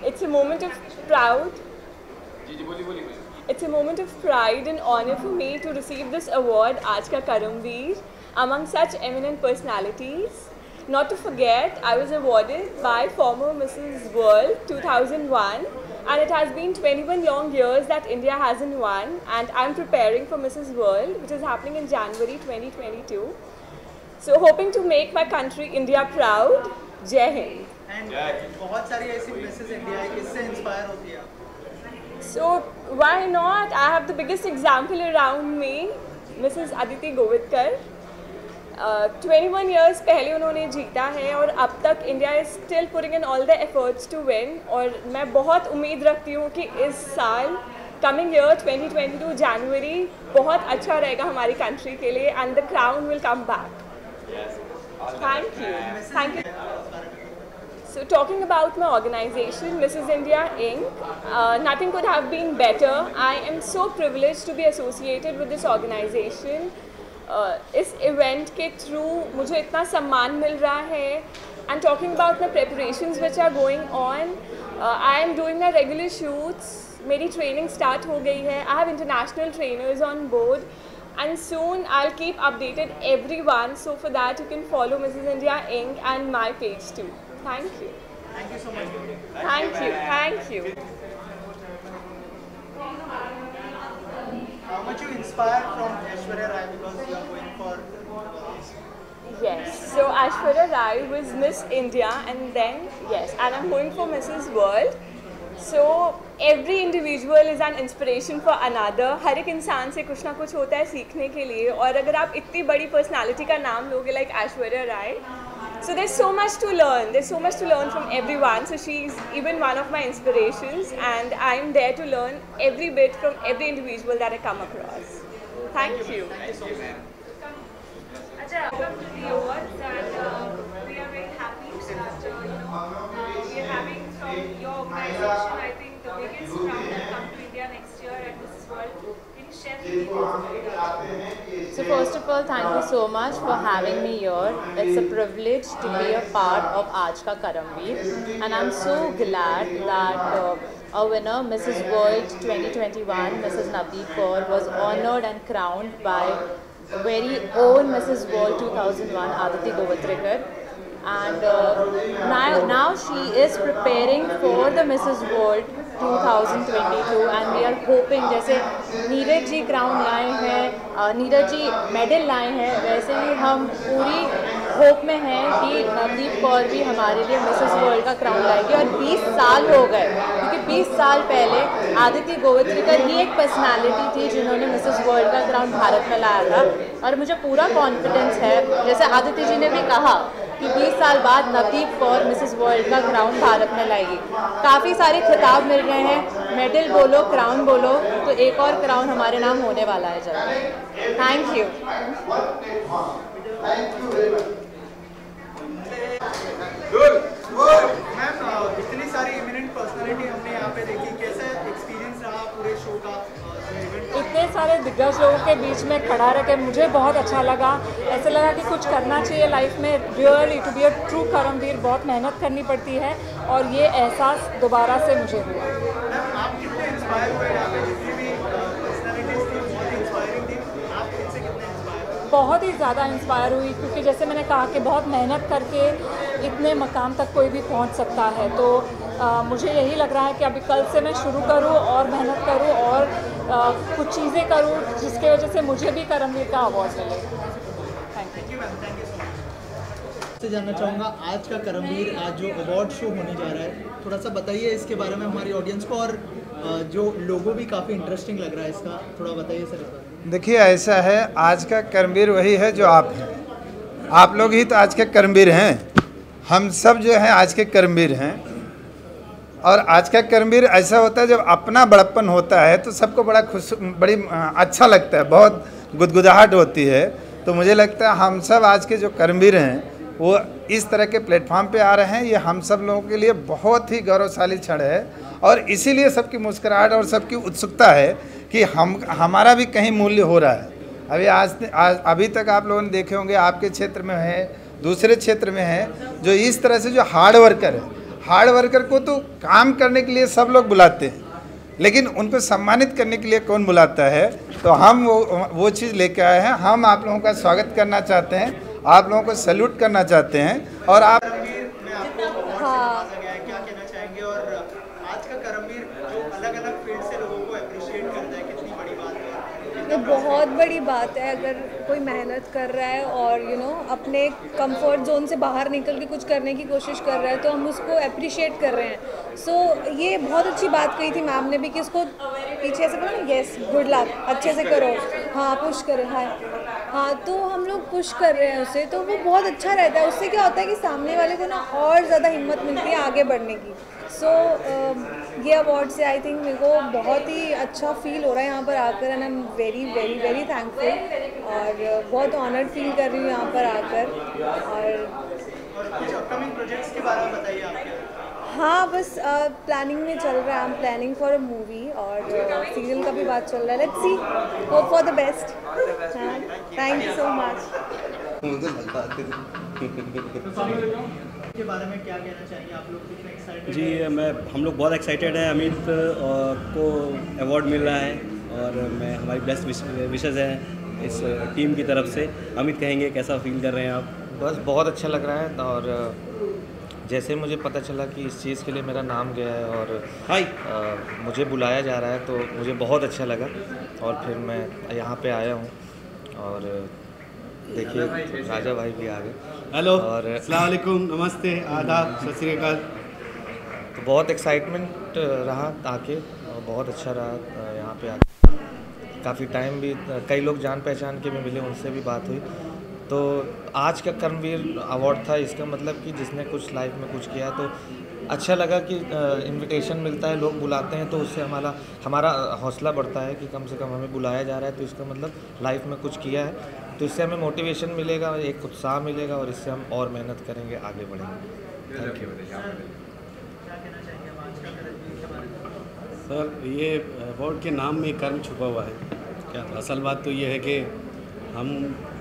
It's a moment of proud. It's a moment of pride and honor for me to receive this award, Aaj Ka Karamveer, among such eminent personalities. Not to forget, I was awarded by former Mrs. World 2001, and it has been 21 long years that India hasn't won, and I'm preparing for Mrs. World, which is happening in January 2022. So hoping to make my country India proud. Jai Hind. And बहुत सारी ऐसी Mrs. India है, किससे inspire होती है? So why not? I have the biggest example around me, Mrs. Aditi Govardkar. 21 years पहले उन्होंने जीता है और अब तक India is still putting in all the efforts to win, और मैं बहुत उम्मीद रखती हूँ कि इस साल कमिंग ईयर 2022 जनवरी बहुत अच्छा रहेगा हमारी कंट्री के लिए, and the crown will come back. Thank you. So talking about my organization, Mrs. India Inc., nothing could have been better. I am so privileged to be associated with this organization. इस event के through मुझे इतना सम्मान मिल रहा है. And talking about my preparations which are going on, I am doing my regular shoots. मेरी training start हो गई है. I have international trainers on board, and soon I'll keep updated everyone. So for that you can follow Mrs. India Inc. and my page too. Thank you. Thank you so much. Thank you. How much you inspired from Aishwarya Rai, because you are going for Yes, so Aishwarya Rai was Miss India, and then and I'm going for Mrs. World. So every individual is an inspiration for another. हर एक इंसान से कुछ ना कुछ होता है सीखने के लिए, और अगर आप इतनी बड़ी पर्सनालिटी का नाम लोगे like Aishwarya Rai, so there's so much to learn. There's so much to learn from everyone. So she's even one of my inspirations, and I'm there to learn every bit from every individual that I come across. Thank you. Acha, welcome to the awards, and we are very happy that we are having from your organization, I think, the biggest crown that come to India next year at Mrs. World. Can you share the details about it? So first of all, thank you so much for having me here. It's a privilege to be a part of Aaj Ka Karamveer, and I'm so glad that our winner, Mrs. World 2021, Mrs. Navdeep Kaur, was honoured and crowned by very own Mrs. World 2001, Aditi Govardkar. And now she is preparing for the Mrs. World 2022, and we are hoping, जैसे Neeraj ji crown लाए हैं, Neeraj ji medal लाए हैं, वैसे ही हम पूरी hope में हैं कि नवदीप कौर भी हमारे लिए मिसेस वर्ल्ड का क्राउन लाएगी. और 20 साल हो गए, क्योंकि 20 साल पहले आदिति गोविंदकर ही एक पर्सनालिटी थी जिन्होंने मिसेस वर्ल्ड का क्राउन भारत में लाया था. और मुझे पूरा कॉन्फिडेंस है, जैसे आदिति जी ने भी कहा कि 20 साल बाद नवदीप कौर मिसेस वर्ल्ड का क्राउन भारत में लाएगी. काफ़ी सारे खिताब मिल रहे हैं, मेडल बोलो, क्राउन बोलो, तो एक और क्राउन हमारे नाम होने वाला है जल्द. Thank you. मैम, इतनी सारी इमिनेंट पर्सनालिटी हमने यहाँ पे देखी, कैसा एक्सपीरियंस रहा पूरे शो का? इतने सारे दिग्गज लोगों के बीच में खड़ा रह के मुझे बहुत अच्छा लगा. ऐसा लगा कि कुछ करना चाहिए लाइफ में. Really to be a true Karmaveer बहुत मेहनत करनी पड़ती है, और ये एहसास दोबारा से मुझे हुआ. आप कितने इंस्पायर हुए? यहाँ पे जितनी भी पर्सनालिटीज थी बहुत इंस्पायरिंग थी. आप इनसे कितने इंस्पायर? बहुत ही ज़्यादा इंस्पायर हुई, क्योंकि जैसे मैंने कहा कि बहुत मेहनत करके इतने मकाम तक कोई भी पहुंच सकता है. तो मुझे यही लग रहा है कि अभी कल से मैं शुरू करूं और मेहनत करूं और कुछ चीज़ें करूं जिसकी वजह से मुझे भी करमवीर का अवार्ड मिले. Thank you ma'am, thank you so much. से जानना चाहूँगा, आज का करमवीर, आज जो अवार्ड शो होने जा रहा है, थोड़ा सा बताइए इसके बारे में हमारी ऑडियंस को, और जो लोगो भी काफ़ी इंटरेस्टिंग लग रहा है इसका, थोड़ा बताइए सर. देखिए, ऐसा है, आज का करमवीर वही है जो आप हैं. आप लोग ही तो आज के करमवीर हैं. हम सब जो हैं आज के करमवीर हैं. और आज का करमवीर ऐसा होता है जब अपना बड़प्पन होता है तो सबको बड़ी अच्छा लगता है, बहुत गुदगुदाहट होती है. तो मुझे लगता है हम सब आज के जो करमवीर हैं वो इस तरह के प्लेटफॉर्म पे आ रहे हैं. ये हम सब लोगों के लिए बहुत ही गौरवशाली क्षण है, और इसीलिए सबकी मुस्कुराहट और सबकी उत्सुकता है कि हमारा भी कहीं मूल्य हो रहा है. अभी तक आप लोगों ने देखे होंगे, आपके क्षेत्र में है, दूसरे क्षेत्र में है, जो इस तरह से जो हार्ड वर्कर है. हार्ड वर्कर को तो काम करने के लिए सब लोग बुलाते हैं, लेकिन उनको सम्मानित करने के लिए कौन बुलाता है? तो हम वो चीज़ लेके आए हैं। हम आप लोगों का स्वागत करना चाहते हैं, आप लोगों को सैल्यूट करना चाहते हैं। और आप हाँ, क्या कहना चाहेंगे? और आज का करमवीर जो अलग अलग फील्ड से लोगों को अप्रिशिएट करता है, कितनी बड़ी बात है? ये बहुत बड़ी बात है। अगर कोई मेहनत कर रहा है और अपने कंफर्ट जोन से बाहर निकल के कुछ करने की कोशिश कर रहा है तो हम उसको अप्रिशिएट कर रहे हैं। सो ये बहुत अच्छी बात कही थी मैम ने भी कि इसको पीछे से बोला ना, यस गुड लक, अच्छे से करो, हाँ पुश करें, हाँ तो हम लोग पुश कर रहे हैं उसे, तो वो बहुत अच्छा रहता है। उससे क्या होता है कि सामने वाले को ना और ज़्यादा हिम्मत मिलती है आगे बढ़ने की। सो ये अवार्ड से आई थिंक मेरे को बहुत ही अच्छा फील हो रहा है यहाँ पर आकर, and I am very very very thankful और बहुत ऑनर्ड फील कर रही हूँ यहाँ पर आकर। और कुछ अपकमिंग प्रोजेक्ट्स के बारे में बताइए आपके। हाँ बस प्लानिंग में चल रहा है, I am planning for a movie और सीरियल का भी बात चल रहा है। Let's see, hope for the best. Thank you so much. के बारे में क्या कहना चाहिए आप लोग? कितने एक्साइटेड? जी हम लोग बहुत एक्साइटेड हैं। अमित को अवार्ड मिल रहा है और मैं हमारी बेस्ट विशेज़ है इस टीम की तरफ से। अमित कहेंगे कैसा फील कर रहे हैं आप? बस बहुत अच्छा लग रहा है और जैसे मुझे पता चला कि इस चीज़ के लिए मेरा नाम गया है और मुझे बुलाया जा रहा है तो मुझे बहुत अच्छा लगा और फिर मैं यहाँ पे आया हूँ और देखिए राजा भाई भी आ गए। हेलो और अस्सलाम वालेकुम, नमस्ते, आदाब, सत श्री अकाल। तो बहुत एक्साइटमेंट रहा आके और बहुत अच्छा रहा यहाँ पे आके। काफ़ी टाइम भी, कई लोग जान पहचान के भी मिले, उनसे भी बात हुई। तो आज का कर्मवीर अवार्ड था, इसका मतलब कि जिसने कुछ लाइफ में कुछ किया, तो अच्छा लगा कि इनविटेशन मिलता है, लोग बुलाते हैं तो उससे हमारा हौसला बढ़ता है कि कम से कम हमें बुलाया जा रहा है तो इसका मतलब लाइफ में कुछ किया है, तो इससे हमें मोटिवेशन मिलेगा, एक उत्साह मिलेगा और इससे हम और मेहनत करेंगे, आगे बढ़ेंगे। Thank you. सर, ये अवार्ड के नाम में कर्म छुपा हुआ है। क्या असल बात तो ये है कि हम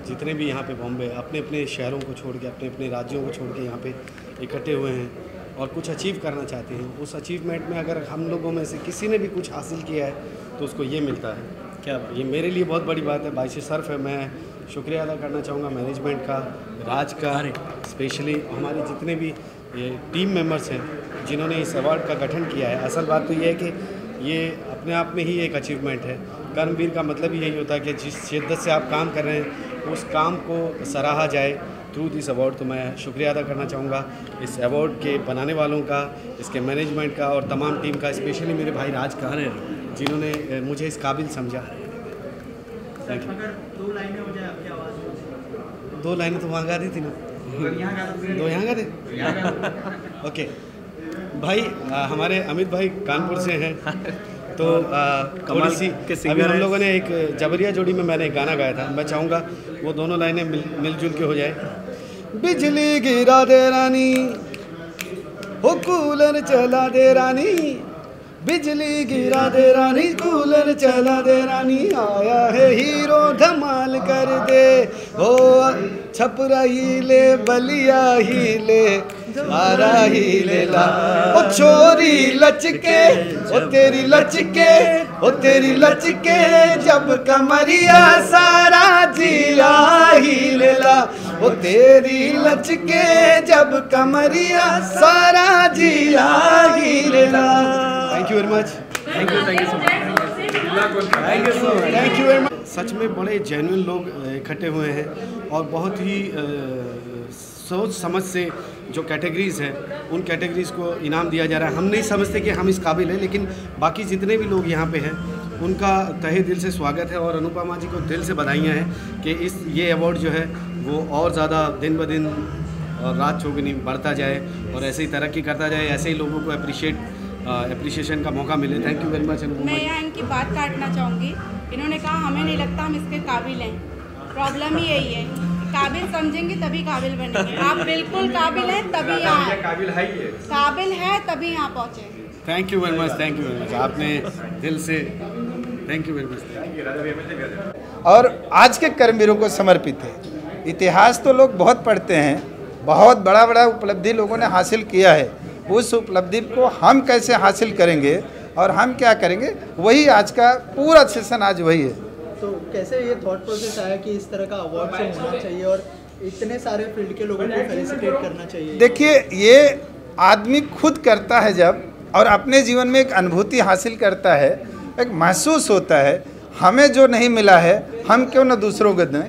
जितने भी यहाँ पे बॉम्बे अपने अपने शहरों को छोड़ के, अपने अपने राज्यों को छोड़ के यहाँ पे इकट्ठे हुए हैं और कुछ अचीव करना चाहते हैं। उस अचीवमेंट में अगर हम लोगों में से किसी ने भी कुछ हासिल किया है तो उसको ये मिलता है। क्या ये मेरे लिए बहुत बड़ी बात है, बाइश सर्फ है। मैं शुक्रिया अदा करना चाहूँगा मैनेजमेंट का, राज का, स्पेशली हमारे जितने भी ये टीम मेंबर्स हैं जिन्होंने इस अवार्ड का गठन किया है। असल बात तो ये है कि ये अपने आप में ही एक अचीवमेंट है। कर्मवीर का मतलब ही यही होता है कि जिस शिद्दत से आप काम कर रहे हैं उस काम को सराहा जाए थ्रू दिस अवार्ड। तो मैं शुक्रिया अदा करना चाहूँगा इस अवार्ड के बनाने वालों का, इसके मैनेजमेंट का और तमाम टीम का, स्पेशली मेरे भाई राज का, जिन्होंने मुझे इस काबिल समझा। Thank you. अगर 2 लाइनें हो जाए आपकी आवाज़ में? 2 लाइनें तो वहाँ गा दी थी ना, 2 यहाँ गा दे। ओके भाई, हमारे अमित भाई कानपुर से हैं तो कमाल सी अभी हम लोगों ने एक जबरिया जोड़ी में मैंने एक गाना गाया था, मैं चाहूँगा वो दोनों लाइनें मिलजुल के हो जाए। बिजली गिरा दे रानी, हो कूलर चला दे रानी, बिजली गिरा दे रानी, कूलर चला दे रानी, आया है हीरो धमाल कर दे, हो छपरा ही ले, बलिया ही ले, सारा ही ले ला, ओ छोरी लचके, ओ तेरी लचके, ओ तेरी लचके, जब कमरिया सारा जिया ही ले ला, ओ तेरी लचके, जब कमरिया सारा जिया ही ले ला। Thank you very much. Thank you so much. Thank you very much. सच में बड़े जेन्युइन लोग इकट्ठे हुए हैं और बहुत ही सोच समझ से जो कैटेगरीज़ हैं उन कैटेगरीज़ को इनाम दिया जा रहा है। हम नहीं समझते कि हम इस काबिल हैं, लेकिन बाकी जितने भी लोग यहाँ पे हैं उनका तहे दिल से स्वागत है और अनुपमा जी को दिल से बधाइयाँ हैं कि ये अवार्ड जो है वो और ज़्यादा दिन ब दिन और रात चौगुनी बढ़ता जाए और ऐसे ही तरक्की करता जाए, ऐसे ही लोगों को एप्रिशिएशन का मौका मिले। Thank you very much. मैं यहाँ इनकी बात काटना चाहूँगी। इन्होंने कहा हमें नहीं लगता हम इसके काबिल हैं। प्रॉब्लम ही यही है, काबिल समझेंगे तभी काबिल बनेंगे। आप बिल्कुल काबिल हैं तभी यहाँ, काबिल है तभी यहाँ पहुँचे। Thank you very much. Thank you very much. आपने दिल से थैंक यू वेरी मच। और आज के कर्मवीरों को समर्पित है। इतिहास तो लोग बहुत पढ़ते हैं, बहुत बड़ा बड़ा उपलब्धि लोगों ने हासिल किया है, उस उपलब्धि को हम कैसे हासिल करेंगे और हम क्या करेंगे, वही आज का पूरा सेशन आज वही है। तो कैसे ये थॉट प्रोसेस आया कि इस तरह का अवार्ड शो होना चाहिए और इतने सारे फील्ड के लोगों को फेलिसिटेट करना चाहिए? देखिए, ये आदमी खुद करता है जब, और अपने जीवन में एक अनुभूति हासिल करता है, एक महसूस होता है हमें जो नहीं मिला है हम क्यों न दूसरों को दें।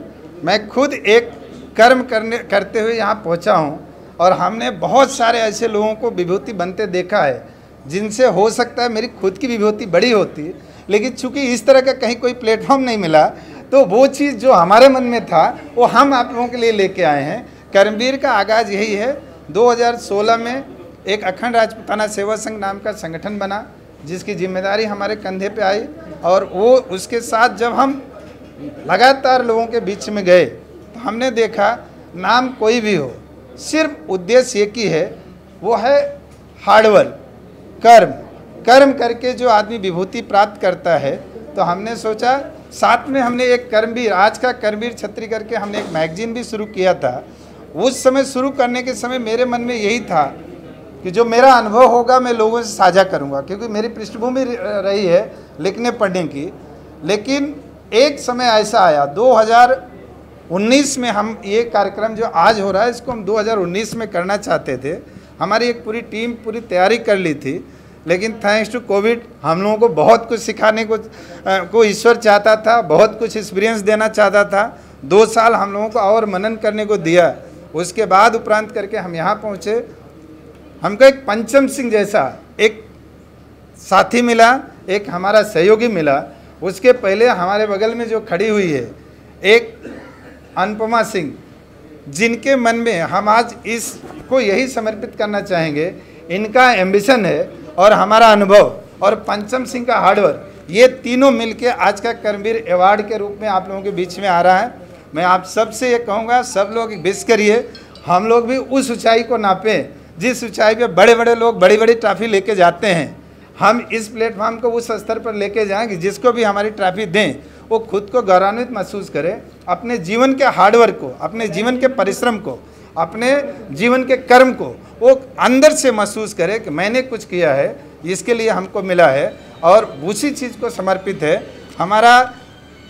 मैं खुद एक कर्म करते हुए यहाँ पहुँचा हूँ और हमने बहुत सारे ऐसे लोगों को विभूति बनते देखा है जिनसे हो सकता है मेरी खुद की विभूति बड़ी होती, लेकिन चूंकि इस तरह का कहीं कोई प्लेटफॉर्म नहीं मिला तो वो चीज़ जो हमारे मन में था वो हम आप लोगों के लिए लेके आए हैं। कर्मवीर का आगाज़ यही है। 2016 में एक अखंड राजपूताना सेवा संघ नाम का संगठन बना जिसकी जिम्मेदारी हमारे कंधे पे आई, और वो उसके साथ जब हम लगातार लोगों के बीच में गए तो हमने देखा नाम कोई भी हो, सिर्फ उद्देश्य एक ही है, वो है हार्डवर्क, कर्म करके जो आदमी विभूति प्राप्त करता है। तो हमने सोचा, साथ में हमने एक कर्मवीर, आज का कर्मवीर छत्री करके हमने एक मैगजीन भी शुरू किया था। उस समय शुरू करने के समय मेरे मन में यही था कि जो मेरा अनुभव होगा मैं लोगों से साझा करूंगा, क्योंकि मेरी पृष्ठभूमि रही है लिखने पढ़ने की। लेकिन एक समय ऐसा आया 2019 में, हम ये कार्यक्रम जो आज हो रहा है इसको हम 2019 में करना चाहते थे। हमारी एक पूरी टीम पूरी तैयारी कर ली थी, लेकिन थैंक्स टू कोविड हम लोगों को बहुत कुछ सिखाने को ईश्वर चाहता था, बहुत कुछ एक्सपीरियंस देना चाहता था। 2 साल हम लोगों को और मनन करने को दिया। उसके बाद उपरांत करके हम यहाँ पहुँचे। हमको एक पंचम सिंह जैसा एक साथी मिला, एक हमारा सहयोगी मिला। उसके पहले हमारे बगल में जो खड़ी हुई है एक अनुपमा सिंह, जिनके मन में हम आज इसको यही समर्पित करना चाहेंगे। इनका एम्बिशन है और हमारा अनुभव और पंचम सिंह का हार्डवर्क, ये तीनों मिलके आज का कर्मवीर अवार्ड के रूप में आप लोगों के बीच में आ रहा है। मैं आप सबसे ये कहूँगा, सब लोग विश करिए, हम लोग भी उस ऊंचाई को नापें जिस ऊंचाई पे बड़े बड़े लोग बड़ी बड़ी ट्रॉफी लेके जाते हैं। हम इस प्लेटफॉर्म को उस स्तर पर लेके जाएं कि जिसको भी हमारी ट्रॉफी दें वो खुद को गौरवान्वित महसूस करे, अपने जीवन के हार्डवर्क को, अपने जीवन के परिश्रम को, अपने जीवन के कर्म को वो अंदर से महसूस करे कि मैंने कुछ किया है, इसके लिए हमको मिला है और उसी चीज़ को समर्पित है। हमारा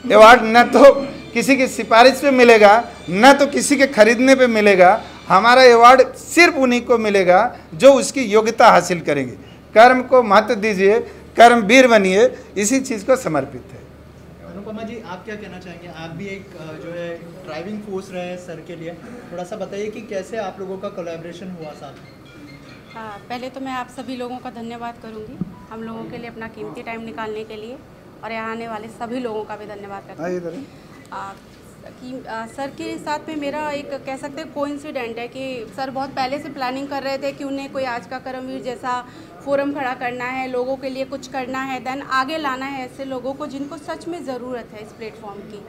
अवार्ड न तो किसी की सिफारिश पे मिलेगा, न तो किसी के खरीदने पे मिलेगा। हमारा अवार्ड सिर्फ उन्हीं को मिलेगा जो उसकी योग्यता हासिल करेंगे। कर्म को महत्व दीजिए, कर्मवीर बनिए, इसी चीज़ को समर्पित है। अनुपमा जी, आप क्या कहना चाहेंगे? आप भी एक जो है ड्राइविंग फोर्स रहे हैं सर के लिए, थोड़ा सा बताइए कि कैसे आप लोगों का कोलैबोरेशन हुआ साथ में? हाँ, पहले तो मैं आप सभी लोगों का धन्यवाद करूँगी, हम लोगों के लिए अपना कीमती टाइम निकालने के लिए, और यहाँ आने वाले सभी लोगों का भी धन्यवाद करता हूँ। सर के साथ में मेरा एक कह सकते हैं कोइंसिडेंट है कि सर बहुत पहले से प्लानिंग कर रहे थे कि उन्हें कोई आज का कर्मवीर जैसा फोरम खड़ा करना है, लोगों के लिए कुछ करना है, देन आगे लाना है ऐसे लोगों को जिनको सच में ज़रूरत है इस प्लेटफॉर्म की।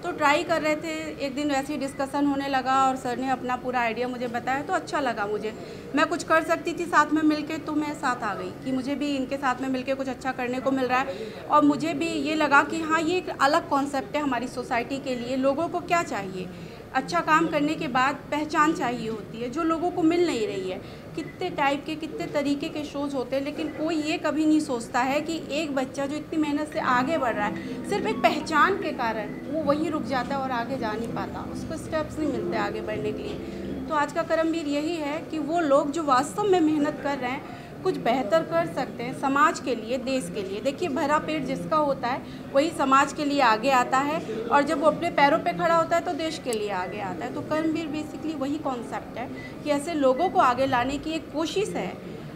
तो ट्राई कर रहे थे, एक दिन वैसे ही डिस्कशन होने लगा और सर ने अपना पूरा आइडिया मुझे बताया तो अच्छा लगा मुझे। मैं कुछ कर सकती थी साथ में मिलके, तो मैं साथ आ गई कि मुझे भी इनके साथ में मिलके कुछ अच्छा करने को मिल रहा है। और मुझे भी ये लगा कि हाँ, ये एक अलग कॉन्सेप्ट है हमारी सोसाइटी के लिए। लोगों को क्या चाहिए? अच्छा काम करने के बाद पहचान चाहिए होती है, जो लोगों को मिल नहीं रही है। कितने टाइप के, कितने तरीके के शोज़ होते हैं, लेकिन कोई ये कभी नहीं सोचता है कि एक बच्चा जो इतनी मेहनत से आगे बढ़ रहा है, सिर्फ एक पहचान के कारण वो वहीं रुक जाता है और आगे जा नहीं पाता, उसको स्टेप्स नहीं मिलते आगे बढ़ने के लिए। तो आज का कर्मवीर यही है कि वो लोग जो वास्तव में मेहनत कर रहे हैं, कुछ बेहतर कर सकते हैं समाज के लिए, देश के लिए। देखिए, भरा पेट जिसका होता है वही समाज के लिए आगे आता है, और जब वो अपने पैरों पे खड़ा होता है तो देश के लिए आगे आता है। तो कर्मवीर बेसिकली वही कॉन्सेप्ट है कि ऐसे लोगों को आगे लाने की एक कोशिश है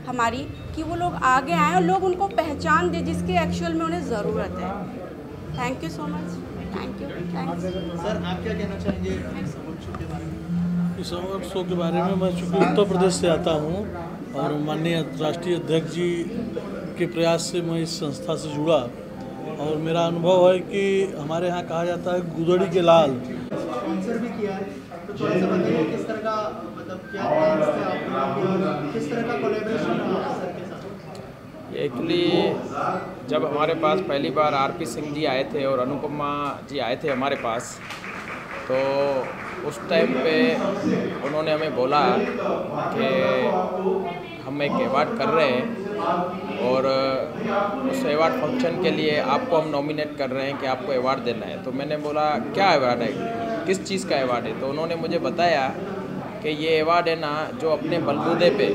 हमारी कि वो लोग आगे आएँ और लोग उनको पहचान दें जिसके एक्चुअल में उन्हें ज़रूरत है। Thank you so much. Thank you. Sir, आप क्या कहना चाहेंगे इस अवार्ड शो के बारे में? इस अवार्ड शो के बारे में मैं चूँकि उत्तर प्रदेश से आता हूँ और माननीय राष्ट्रीय अध्यक्ष जी के प्रयास से मैं इस संस्था से जुड़ा, और मेरा अनुभव है कि हमारे यहाँ कहा जाता है गुदड़ी के लाल। स्पॉन्सर भी किया है, तो थोड़ा सा बताइए किस तरह का, मतलब क्या प्लान्स थे आपके और किस तरह का कोलैबोरेशन हुआ सर के साथ? एक्चुअली जब हमारे पास पहली बार आरपी सिंह जी आए थे और अनुपमा जी आए थे हमारे पास, तो उस टाइम पे उन्होंने हमें बोला कि हम एक अवार्ड कर रहे हैं और उस अवार्ड फंक्शन के लिए आपको हम नॉमिनेट कर रहे हैं कि आपको अवार्ड देना है। तो मैंने बोला क्या अवार्ड है, किस चीज़ का अवार्ड है? तो उन्होंने मुझे बताया कि ये अवार्ड है ना जो अपने बलबूते पे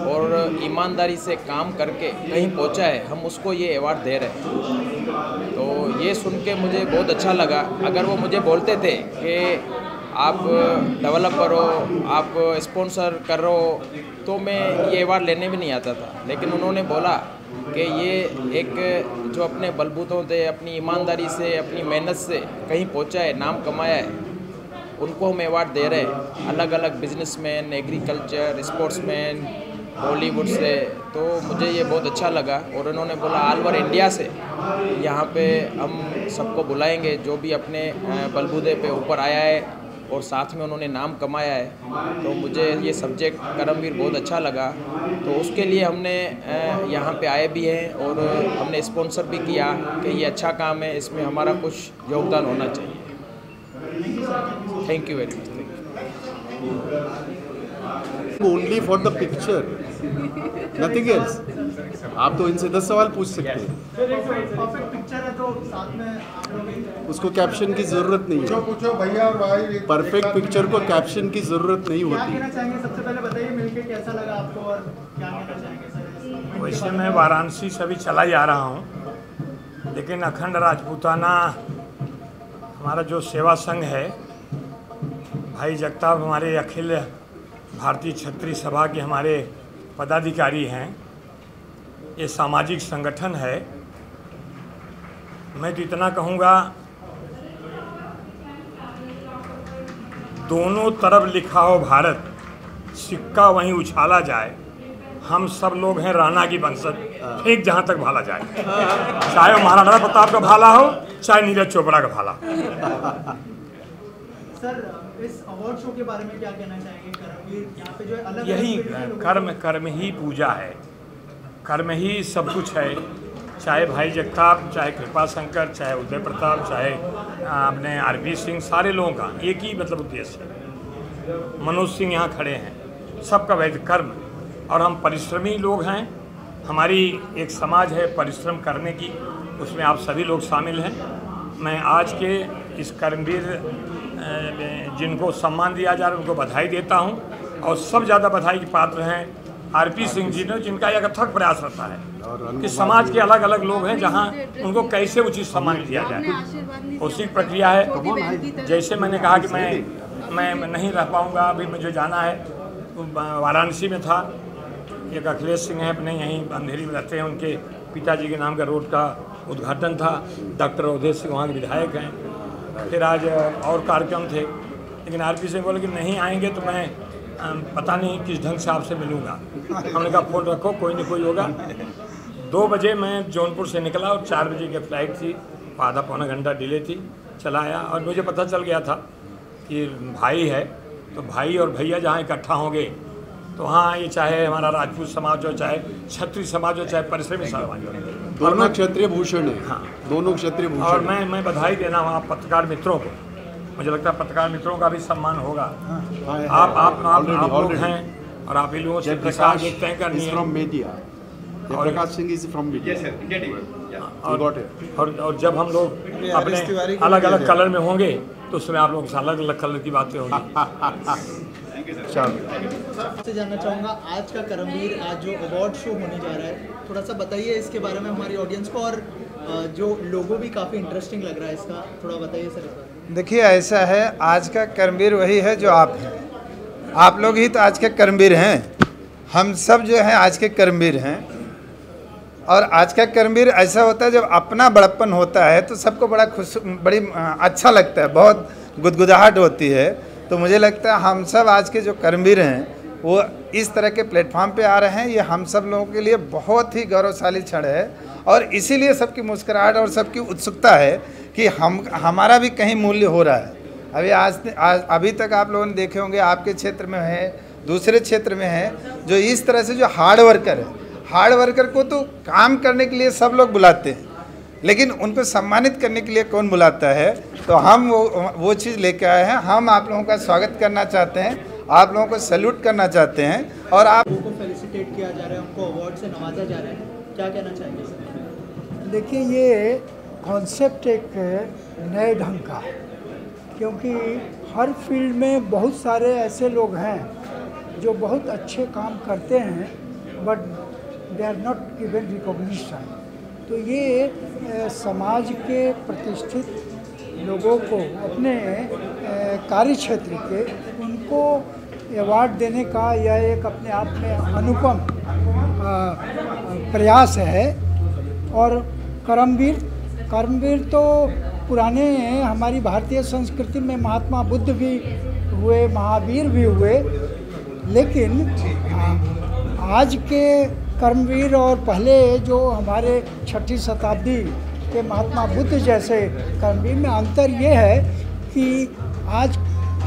और ईमानदारी से काम करके कहीं पहुंचा है, हम उसको ये अवार्ड दे रहे हैं। तो ये सुन के मुझे बहुत अच्छा लगा। अगर वो मुझे बोलते थे कि आप डेवलपर हो, आप स्पॉन्सर कर रहे हो, तो मैं ये अवार्ड लेने भी नहीं आता था। लेकिन उन्होंने बोला कि ये एक जो अपने बलबूतों से, अपनी ईमानदारी से, अपनी मेहनत से कहीं पहुंचा है, नाम कमाया है, उनको हम अवार्ड दे रहे हैं। अलग अलग बिजनेसमैन, एग्रीकल्चर, स्पोर्ट्समैन, बॉलीवुड से। तो मुझे ये बहुत अच्छा लगा। और उन्होंने बोला ऑल ओवर इंडिया से यहाँ पे हम सबको बुलाएंगे जो भी अपने बलबूते पे ऊपर आया है और साथ में उन्होंने नाम कमाया है। तो मुझे ये सब्जेक्ट करमवीर बहुत अच्छा लगा। तो उसके लिए हमने यहाँ पे आए भी हैं और हमने स्पॉन्सर भी किया कि ये अच्छा काम है, इसमें हमारा कुछ योगदान होना चाहिए। Thank you very much. Only for the picture, nothing else. आप तो इनसे 10 सवाल पूछ सकते हैं। परफेक्ट पिक्चर है तो साथ में आप लोग उसको कैप्शन की जरूरत नहीं है। पूछो भैया और भाई। परफेक्ट पिक्चर को कैप्शन की जरूरत नहीं क्या होती। कहना चाहेंगे? सबसे पहले बताइए मिलके कैसा लगा आपको और क्या कहना चाहेंगे सर? वैसे मैं वाराणसी से भी चला जा रहा हूँ, लेकिन अखंड राजपूताना हमारा जो सेवा संघ है, भाई जगताप हमारे अखिल भारतीय क्षत्रिय सभा के हमारे पदाधिकारी हैं। ये सामाजिक संगठन है। मैं तो इतना कहूँगा, दोनों तरफ लिखा हो भारत, सिक्का वहीं उछाला जाए। हम सब लोग हैं राणा की वंशज, फेंक जहाँ तक भाला जाए। चाहे वो महाराणा प्रताप का भाला हो, चाहे नीरज चोपड़ा का भाला। सर इस अवार्ड शो के बारे में क्या कहना चाहेंगे? करमवीर यहाँ पे जो है अलग यही कर्म ही पूजा है, कर्म ही सब कुछ है। चाहे भाई जगताप, चाहे कृपा शंकर, चाहे उदय प्रताप, चाहे अपने आरपी सिंह, सारे लोगों का एक ही मतलब उद्देश्य है। मनोज सिंह यहाँ खड़े हैं, सबका वैध कर्म। और हम परिश्रमी लोग हैं। हमारी एक समाज है परिश्रम करने की, उसमें आप सभी लोग शामिल हैं। मैं आज के इस कर्मवीर जिनको सम्मान दिया जा रहा है उनको बधाई देता हूं। और सब ज़्यादा बधाई के पात्र हैं आरपी सिंह जी ने, जिनका एक अथक प्रयास रहता है कि समाज के अलग अलग लोग हैं जहां उनको कैसे उचित सम्मान दिया जाए। उसी प्रक्रिया है। जैसे मैंने कहा कि मैं नहीं रह पाऊंगा, अभी मुझे जाना है। वाराणसी में था, एक अखिलेश सिंह है अपने यहीं अंधेरी में रहते हैं, उनके पिताजी के नाम का रोड का उद्घाटन था। डॉक्टर अवधेश सिंह वहाँ के विधायक हैं। फिर आज और कार्यक्रम थे, लेकिन आरपी सिंह बोले कि नहीं आएंगे तो मैं पता नहीं किस ढंग से आपसे मिलूँगा। हमने कहा फ़ोन रखो, कोई नहीं कोई होगा। 2 बजे मैं जौनपुर से निकला और 4 बजे की फ़्लाइट थी, आधा पौना घंटा डिले थी, चला आया। और मुझे पता चल गया था कि भाई है, तो भाई और भैया जहाँ इकट्ठा होंगे तो हाँ, ये चाहे हमारा राजपूत समाज हो, चाहे क्षत्रिय समाज हो, चाहे परिश्रमी समाज हो, दोनों क्षत्रिय भूषण है। हाँ, दोनों क्षत्रिय भूषण। और मैं बधाई देना वहाँ पत्रकार मित्रों को। मुझे लगता है पत्रकार मित्रों का भी सम्मान होगा। आप लोग हैं और आप ही लोगों से प्रकाश तय करनी है। Prakash Singh is from media. और जब हम लोग अपने अलग अलग कलर में होंगे तो उसमें आप लोगों से अलग अलग कलर की बातें होंगी। आपसे जानना चाहूँगा, आज का करमवीर, आज जो अवार्ड शो होने जा रहा है, थोड़ा सा बताइए इसके बारे में हमारी ऑडियंस को। और जो लोगो भी काफ़ी इंटरेस्टिंग लग रहा है इसका, थोड़ा बताइए सर। देखिए ऐसा है, आज का कर्मवीर वही है जो आप हैं। आप लोग ही तो आज के कर्मवीर हैं। हम सब जो हैं आज के कर्मवीर हैं। और आज का कर्मवीर ऐसा होता है जब अपना बड़प्पन होता है तो सबको बड़ी अच्छा लगता है, बहुत गुदगुदाहट होती है। तो मुझे लगता है हम सब आज के जो कर्मवीर हैं वो इस तरह के प्लेटफॉर्म पे आ रहे हैं। ये हम सब लोगों के लिए बहुत ही गौरवशाली क्षण है और इसीलिए सबकी मुस्कुराहट और सबकी उत्सुकता है कि हमारा भी कहीं मूल्य हो रहा है। अभी तक आप लोगों ने देखे होंगे, आपके क्षेत्र में है, दूसरे क्षेत्र में है, जो इस तरह से जो हार्ड वर्कर है, हार्ड वर्कर को तो काम करने के लिए सब लोग बुलाते हैं, लेकिन उनको सम्मानित करने के लिए कौन बुलाता है? तो हम वो चीज़ लेके आए हैं। हम आप लोगों का स्वागत करना चाहते हैं, आप लोगों को सैल्यूट करना चाहते हैं और आप लोगों को फेलिसिटेट किया जा रहा है, उनको अवार्ड से नवाजा जा रहा है, क्या कहना चाहेंगे सर? देखिए, ये कॉन्सेप्ट एक नए ढंग का है, क्योंकि हर फील्ड में बहुत सारे ऐसे लोग हैं जो बहुत अच्छे काम करते हैं, but they are not given recognition. तो ये समाज के प्रतिष्ठित लोगों को अपने कार्य क्षेत्र के उनको अवार्ड देने का यह एक अपने आप में अनुपम प्रयास है। और कर्मवीर तो पुराने हमारी भारतीय संस्कृति में महात्मा बुद्ध भी हुए, महावीर भी हुए, लेकिन आज के कर्मवीर और पहले जो हमारे 6ठी शताब्दी के महात्मा बुद्ध जैसे कर्मवीर में अंतर ये है कि आज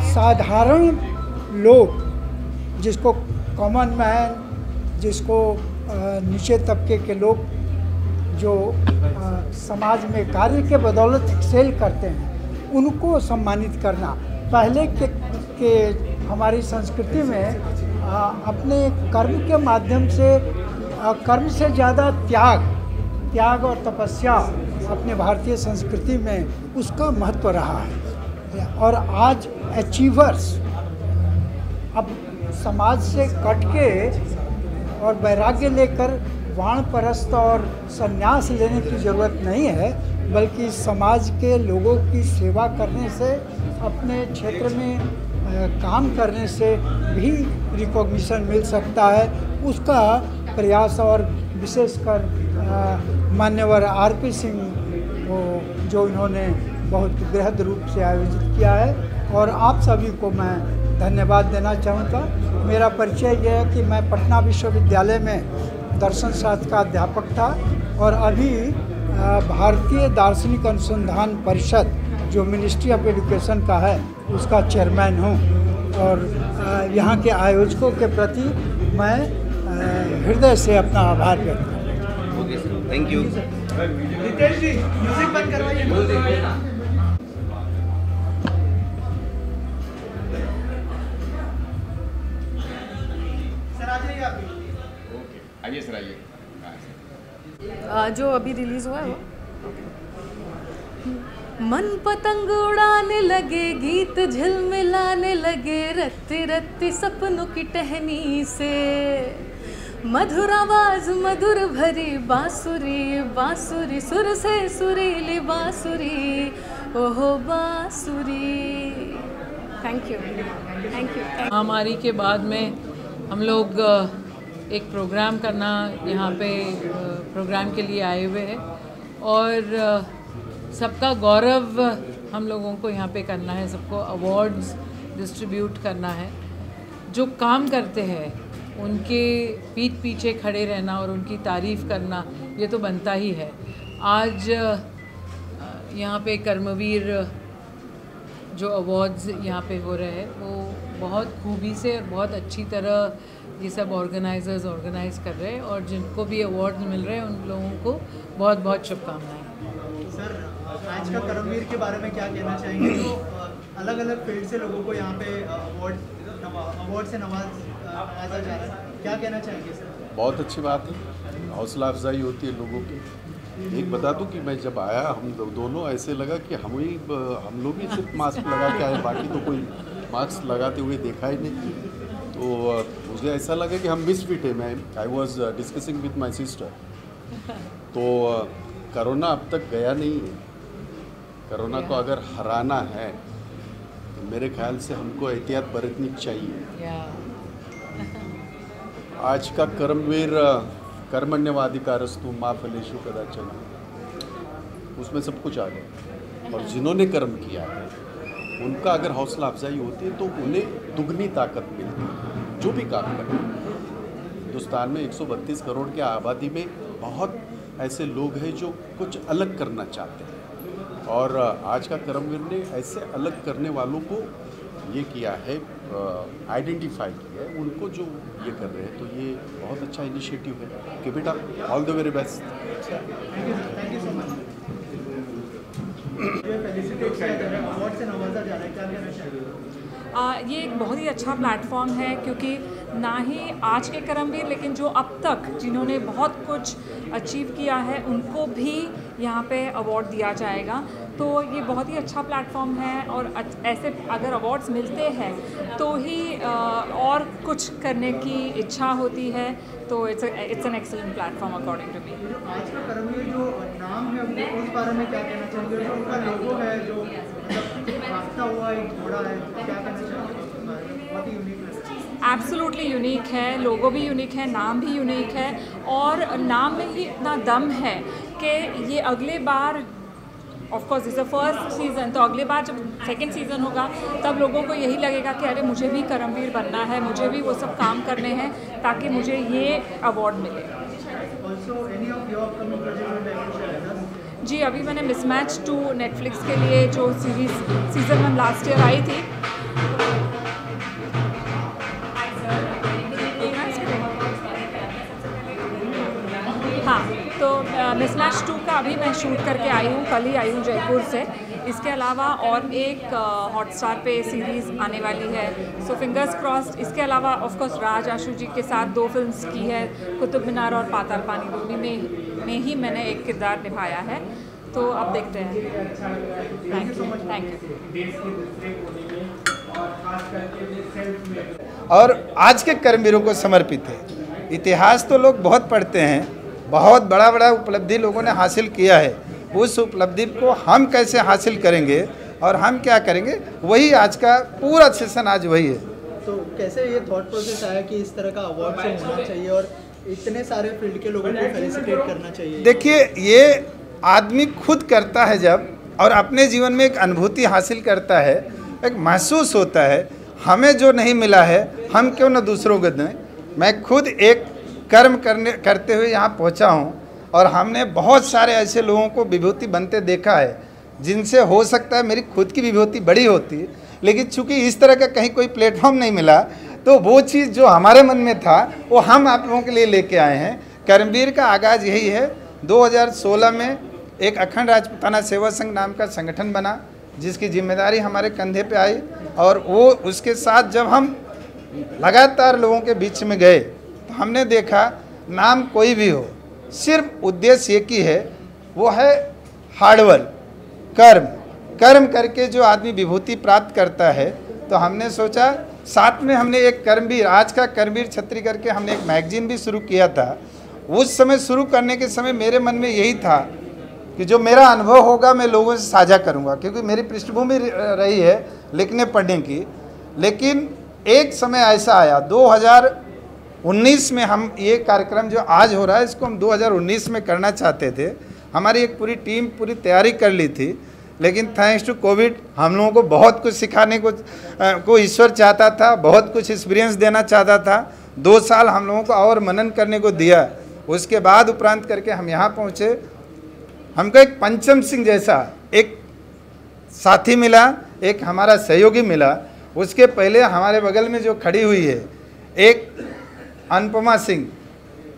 साधारण लोग, जिसको कॉमन मैन, जिसको नीचे तबके के लोग जो समाज में कार्य के बदौलत एक्सेल करते हैं, उनको सम्मानित करना। पहले के हमारी संस्कृति में अपने कर्म के माध्यम से, कर्म से ज़्यादा त्याग और तपस्या अपने भारतीय संस्कृति में उसका महत्व रहा है। और आज अचीवर्स अब समाज से कट के और वैराग्य लेकर वाणपरस्त और संन्यास लेने की ज़रूरत नहीं है, बल्कि समाज के लोगों की सेवा करने से, अपने क्षेत्र में काम करने से भी रिकॉग्निशन मिल सकता है। उसका प्रयास और विशेषकर मान्यवर आरपी सिंह को जो इन्होंने बहुत बृहद रूप से आयोजित किया है, और आप सभी को मैं धन्यवाद देना चाहूँगा। मेरा परिचय यह है कि मैं पटना विश्वविद्यालय में दर्शन शास्त्र का अध्यापक था और अभी भारतीय दार्शनिक अनुसंधान परिषद जो मिनिस्ट्री ऑफ एजुकेशन का है उसका चेयरमैन हूँ। और यहाँ के आयोजकों के प्रति मैं हृदय से अपना आभार व्यक्त करता हूँ। Okay sir, thank you. Ritesh ji, music बंद करवाइए। आइए सर, आइए। जो अभी रिलीज हुआ है वो मन पतंग उड़ाने लगे, गीत झिलमिलाने लगे, रत्ती रत्ती सपनों की टहनी से, मधुर आवाज मधुर भरी बांसुरी, बांसुरी सुर से सुरीली बांसुरी, ओहो बांसुरी। Thank you, thank you. महामारी के बाद में हम लोग एक प्रोग्राम करना यहाँ पे प्रोग्राम के लिए आए हुए हैं, और सबका गौरव हम लोगों को यहाँ पे करना है, सबको अवार्ड्स डिस्ट्रीब्यूट करना है। जो काम करते हैं उनके पीठ पीछे खड़े रहना और उनकी तारीफ़ करना, ये तो बनता ही है। आज यहाँ पे कर्मवीर जो अवार्ड्स यहाँ पे हो रहे हैं वो बहुत खूबी से और बहुत अच्छी तरह ये सब ऑर्गेनाइजर्स ऑर्गेनाइज कर रहे हैं, और जिनको भी अवार्ड मिल रहे हैं उन लोगों को बहुत बहुत शुभकामनाएं। सर, आज का कर्मवीर के बारे में क्या कहना चाहेंगे? तो अलग अलग फील्ड से लोगों को यहाँ पे अवार्ड से नवाजा जा रहा है, क्या कहना चाहेंगे सर? बहुत अच्छी बात है, हौसला अफजाई होती है लोगों की। एक बता दूं कि मैं जब आया, हम दोनों ऐसे लगा कि हम लोग ही सिर्फ मास्क लगा के आए, बाकी तो कोई मास्क लगाते हुए देखा ही नहीं। तो मुझे ऐसा लगा कि हम मिसफिट है। मैं I was discussing with my sister, तो कोरोना अब तक गया नहीं है। कोरोना को अगर हराना है तो मेरे ख्याल से हमको एहतियात बरतनी चाहिए। आज का कर्मवीर कर्मण्यवाधिकारस्तु मा फलेषु कदाचन, उसमें सब कुछ आ गया। और जिन्होंने कर्म किया है उनका अगर हौसला अफजाई होती है तो उन्हें दुगनी ताकत मिलती है जो भी काम करते हैं। हिंदुस्तान में 132 करोड़ की आबादी में बहुत ऐसे लोग हैं जो कुछ अलग करना चाहते हैं, और आज का कर्मवीर ने ऐसे अलग करने वालों को ये किया है, आइडेंटिफाई किया है उनको जो ये कर रहे हैं। तो ये बहुत अच्छा इनिशिएटिव है कि बेटा all the very best. Thank you so much. ये एक बहुत ही अच्छा प्लेटफॉर्म है, क्योंकि ना ही आज के करमवीर, लेकिन जो अब तक जिन्होंने बहुत कुछ अचीव किया है उनको भी यहाँ पे अवार्ड दिया जाएगा। तो ये बहुत ही अच्छा प्लेटफॉर्म है और ऐसे अगर अवार्ड्स मिलते हैं तो ही और कुछ करने की इच्छा होती है। तो it's an excellent platform according to me. आज का करमवीर जो नाम है उस बारे में क्या कहना चाहिए? जो उनका लोगो है, जो भागता हुआ एक घोड़ा है, क्या कहना चाहिए? बहुत ही यूनिक है। एब्सोल्युटली यूनिक है, लोगो भी यूनिक है, नाम भी यूनिक है और नाम में ही इतना दम है कि ये अगले बार of course is the first season, तो अगले बार जब सेकंड सीज़न होगा तब लोगों को यही लगेगा कि अरे मुझे भी करमवीर बनना है, मुझे भी वो सब काम करने हैं ताकि मुझे ये अवार्ड मिले। जी अभी मैंने मिसमैच 2 नेटफ्लिक्स के लिए जो series season 1 last year I थी, हाँ, तो मिसमैच 2 का अभी मैं शूट करके आई हूँ, कल ही आई हूँ जयपुर से। इसके अलावा और एक हॉटस्टार पे सीरीज़ आने वाली है, सो फिंगर्स क्रॉस्ड। इसके अलावा ऑफ कोर्स राज आशु जी के साथ 2 फिल्म्स की है, कुतुब मीनार और पाताल पानी, दोनों में ही मैंने एक किरदार निभाया है। तो अब देखते हैं। Thank you. और आज के कर्मवीरों को समर्पित है। इतिहास तो लोग बहुत पढ़ते हैं, बहुत बड़ा बड़ा उपलब्धि लोगों ने हासिल किया है, उस उपलब्धि को हम कैसे हासिल करेंगे और हम क्या करेंगे, वही आज का पूरा सेशन आज वही है। तो कैसे ये थॉट प्रोसेस आया कि इस तरह का अवार्ड शो होना चाहिए और इतने सारे फील्ड के लोगों को फेलिसिटेट करना चाहिए? देखिए, ये आदमी खुद करता है जब और अपने जीवन में एक अनुभूति हासिल करता है, एक महसूस होता है हमें जो नहीं मिला है हम क्यों न दूसरों को दें। मैं खुद एक कर्म करते हुए यहाँ पहुँचा हूँ और हमने बहुत सारे ऐसे लोगों को विभूति बनते देखा है जिनसे हो सकता है मेरी खुद की विभूति बड़ी होती, लेकिन चूंकि इस तरह का कहीं कोई प्लेटफॉर्म नहीं मिला तो वो चीज़ जो हमारे मन में था वो हम आप लोगों के लिए लेके आए हैं। कर्मवीर का आगाज़ यही है। 2016 में एक अखंड राजपूताना सेवा संघ नाम का संगठन बना जिसकी जिम्मेदारी हमारे कंधे पे आई और वो उसके साथ जब हम लगातार लोगों के बीच में गए तो हमने देखा नाम कोई भी हो, सिर्फ उद्देश्य एक ही है, वो है हार्डवर्क, कर्म करके जो आदमी विभूति प्राप्त करता है। तो हमने सोचा, साथ में हमने एक कर्मवीर, आज का कर्मवीर छत्री करके हमने एक मैगजीन भी शुरू किया था। उस समय शुरू करने के समय मेरे मन में यही था कि जो मेरा अनुभव होगा मैं लोगों से साझा करूंगा, क्योंकि मेरी पृष्ठभूमि रही है लिखने पढ़ने की। लेकिन एक समय ऐसा आया 2019 में, हम ये कार्यक्रम जो आज हो रहा है इसको हम 2019 में करना चाहते थे। हमारी एक पूरी टीम पूरी तैयारी कर ली थी, लेकिन थैंक्स टू कोविड हम लोगों को बहुत कुछ सिखाने को ईश्वर चाहता था, बहुत कुछ एक्सपीरियंस देना चाहता था। 2 साल हम लोगों को और मनन करने को दिया। उसके बाद उपरांत करके हम यहाँ पहुँचे। हमको एक पंचम सिंह जैसा एक साथी मिला, एक हमारा सहयोगी मिला। उसके पहले हमारे बगल में जो खड़ी हुई है एक अनुपमा सिंह,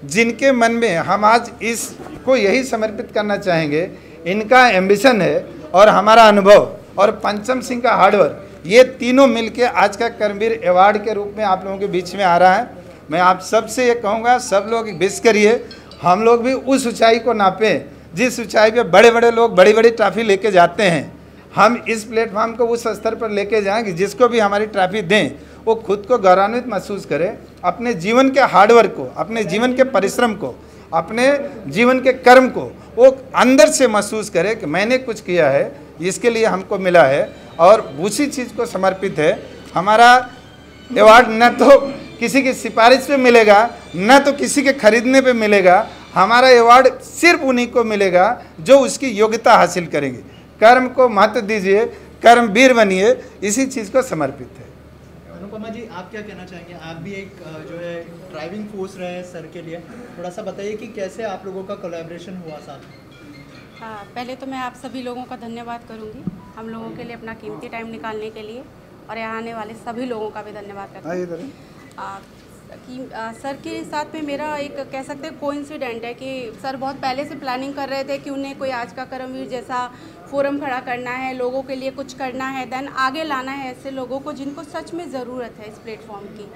जिनके मन में हम आज इसको यही समर्पित करना चाहेंगे। इनका एम्बिशन है और हमारा अनुभव और पंचम सिंह का हार्डवर्क, ये तीनों मिलके आज का कर्मवीर अवार्ड के रूप में आप लोगों के बीच में आ रहा है। मैं आप सबसे ये कहूँगा, सब लोग विश करिए, हम लोग भी उस ऊंचाई को नापें जिस ऊंचाई पे बड़े बड़े लोग बड़ी बड़ी ट्रॉफी लेके जाते हैं। हम इस प्लेटफॉर्म को उस स्तर पर लेके जाएं कि जिसको भी हमारी ट्रॉफी दें वो खुद को गौरवान्वित महसूस करे, अपने जीवन के हार्डवर्क को, अपने जीवन के परिश्रम को, अपने जीवन के कर्म को वो अंदर से महसूस करे कि मैंने कुछ किया है, इसके लिए हमको मिला है और उसी चीज़ को समर्पित है। हमारा अवार्ड न तो किसी की सिफारिश पे मिलेगा, न तो किसी के खरीदने पे मिलेगा। हमारा अवार्ड सिर्फ उन्हीं को मिलेगा जो उसकी योग्यता हासिल करेंगे। कर्म को महत्व दीजिए, कर्मवीर बनिए, इसी चीज़ को समर्पित है। अनुपमा जी, आप क्या कहना चाहेंगे? आप भी एक जो है ड्राइविंग फोर्स रहे सर के लिए, थोड़ा सा बताइए कि कैसे आप लोगों का कोलैबोरेशन हुआ साथ में? हाँ, पहले तो मैं आप सभी लोगों का धन्यवाद करूँगी, हम लोगों के लिए अपना कीमती टाइम निकालने के लिए, और यहाँ आने वाले सभी लोगों का भी धन्यवाद करता हूँ। सर के साथ में मेरा एक कह सकते हैं कोइंसिडेंट है कि सर बहुत पहले से प्लानिंग कर रहे थे कि उन्हें कोई आज का कर्मवीर जैसा फोरम खड़ा करना है, लोगों के लिए कुछ करना है, देन आगे लाना है ऐसे लोगों को जिनको सच में ज़रूरत है इस प्लेटफॉर्म की।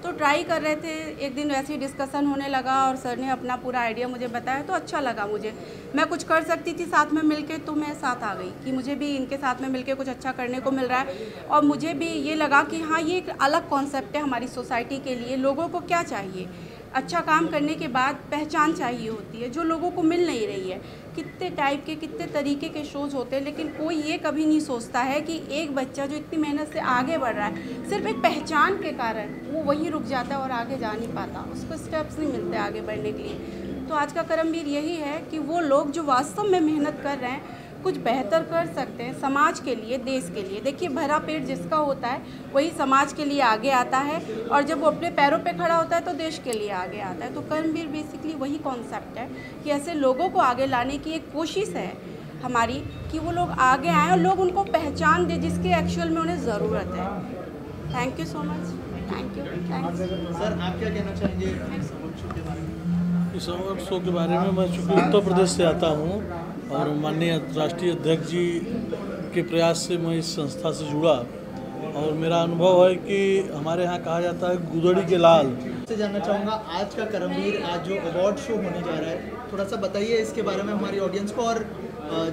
तो ट्राई कर रहे थे। एक दिन वैसे ही डिस्कशन होने लगा और सर ने अपना पूरा आइडिया मुझे बताया, तो अच्छा लगा मुझे। मैं कुछ कर सकती थी साथ में मिलके, तो मैं साथ आ गई कि मुझे भी इनके साथ में मिलके कुछ अच्छा करने को मिल रहा है। और मुझे भी ये लगा कि हाँ, ये एक अलग कॉन्सेप्ट है हमारी सोसाइटी के लिए। लोगों को क्या चाहिए, अच्छा काम करने के बाद पहचान चाहिए होती है, जो लोगों को मिल नहीं रही है। कितने टाइप के, कितने तरीके के शोज़ होते हैं, लेकिन कोई ये कभी नहीं सोचता है कि एक बच्चा जो इतनी मेहनत से आगे बढ़ रहा है, सिर्फ एक पहचान के कारण वो वहीं रुक जाता है और आगे जा नहीं पाता, उसको स्टेप्स नहीं मिलते आगे बढ़ने के लिए। तो आज का कर्मवीर यही है कि वो लोग जो वास्तव में मेहनत कर रहे हैं, कुछ बेहतर कर सकते हैं समाज के लिए, देश के लिए। देखिए, भरा पेट जिसका होता है वही समाज के लिए आगे आता है, और जब वो अपने पैरों पे खड़ा होता है तो देश के लिए आगे आता है। तो कर्मवीर बेसिकली वही कॉन्सेप्ट है कि ऐसे लोगों को आगे लाने की एक कोशिश है हमारी कि वो लोग आगे आएँ और लोग उनको पहचान दें जिसके एक्चुअल में उन्हें ज़रूरत है। Thank you so much. Thank you. Sir, आप क्या कहना चाहेंगे शो के बारे में? इस अवार्ड शो के बारे में मैं चूँकि उत्तर प्रदेश से आता हूँ और माननीय राष्ट्रीय अध्यक्ष जी के प्रयास से मैं इस संस्था से जुड़ा, और मेरा अनुभव है कि हमारे यहाँ कहा जाता है गुदड़ी के लाल। से जानना चाहूँगा, आज का कर्मवीर, आज जो अवार्ड शो होने जा रहा है, थोड़ा सा बताइए इसके बारे में हमारी ऑडियंस को, और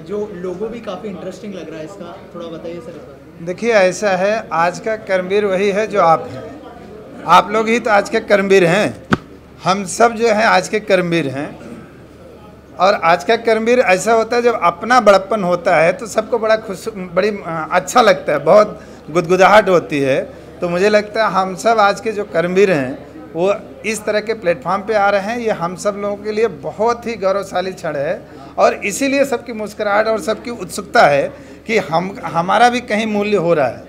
जो लोगो भी काफ़ी इंटरेस्टिंग लग रहा है इसका, थोड़ा बताइए सर। देखिए, ऐसा है, आज का कर्मवीर वही है जो आप हैं। आप लोग ही तो आज के कर्मवीर हैं। हम सब जो हैं आज के कर्मवीर हैं। और आज का कर्मवीर ऐसा होता है, जब अपना बड़प्पन होता है तो सबको बड़ी अच्छा लगता है, बहुत गुदगुदाहट होती है। तो मुझे लगता है हम सब आज के जो कर्मवीर हैं वो इस तरह के प्लेटफॉर्म पे आ रहे हैं। ये हम सब लोगों के लिए बहुत ही गौरवशाली क्षण है, और इसीलिए सबकी मुस्कुराहट और सबकी उत्सुकता है कि हमारा भी कहीं मूल्य हो रहा है।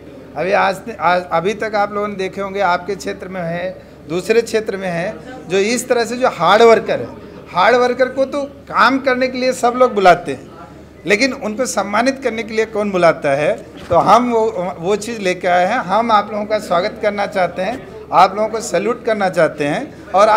अभी तक आप लोगों ने देखे होंगे, आपके क्षेत्र में है, दूसरे क्षेत्र में है, जो इस तरह से जो हार्ड वर्कर है, हार्ड वर्कर को तो काम करने के लिए सब लोग बुलाते हैं, लेकिन उनको सम्मानित करने के लिए कौन बुलाता है? तो हम वो चीज़ लेके आए हैं। हम आप लोगों का स्वागत करना चाहते हैं, आप लोगों को सैल्यूट करना चाहते हैं, और